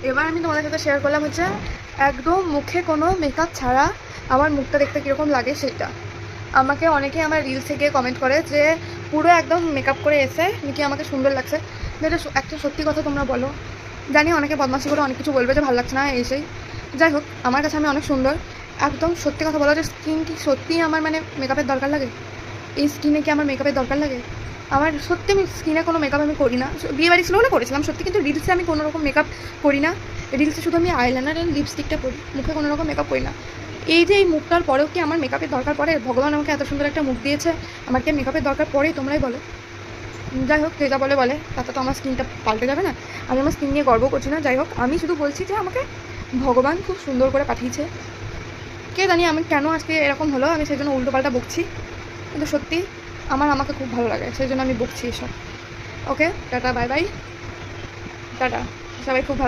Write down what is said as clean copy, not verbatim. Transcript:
এবার আমি তোমাদের সাথে শেয়ার করলাম হচ্ছে একদম মুখে কোনো মেকআপ ছাড়া আমার মুখটা দেখতে কীরকম লাগে সেটা। আমাকে অনেকে আমার রিলসে গিয়ে কমেন্ট করে যে পুরো একদম মেকআপ করে এসে নাকি আমাকে সুন্দর লাগছে। যেটা একটা সত্যি কথা তোমরা বলো। জানি অনেকে বদমাশি করে অনেক কিছু বলবে যে ভালো লাগছে না এসেই, যাই হোক আমার কাছে আমি অনেক সুন্দর। একদম সত্যি কথা বলো যে স্কিন কি সত্যিই আমার মানে মেকআপের দরকার লাগে? এই স্কিনে কি আমার মেকআপের দরকার লাগে? আমার সত্যি আমি স্কিনে কোনো মেকআপ আমি করি না। বিয়ে বাড়ি ছিল বলে করেছিলাম সত্যি, কিন্তু রিলসে আমি কোনো রকম মেকআপ করি না। রিলসে শুধু আমি আইলাইনার আর লিপস্টিকটা করি, মুখে কোনো রকম মেকআপ করি না। এই যে এই মুখটার পরেও কি আমার মেকআপের দরকার পড়ে? ভগবান আমাকে এত সুন্দর একটা মুখ দিয়েছে, আমার কি মেকআপের দরকার পড়ে? তোমরাই বলো। যাই হোক, যে যা বলে বলে, তাতে তো আমার স্কিনটা পাল্টে যাবে না। আমি আমার স্কিন নিয়ে গর্ব করছি না। যাই হোক, আমি শুধু বলছি যে আমাকে ভগবান খুব সুন্দর করে পাঠিয়েছে। কে জানি আমি কেন আজকে এরকম হলো, আমি সেই জন্য উল্টোপাল্টা বকছি, কিন্তু সত্যি আমাকে খুব ভালো লাগে, সেই জন্য আমি বকছি এসব। ওকে, টাটা, বাই বাই, টাটা, সবাই খুব ভালো।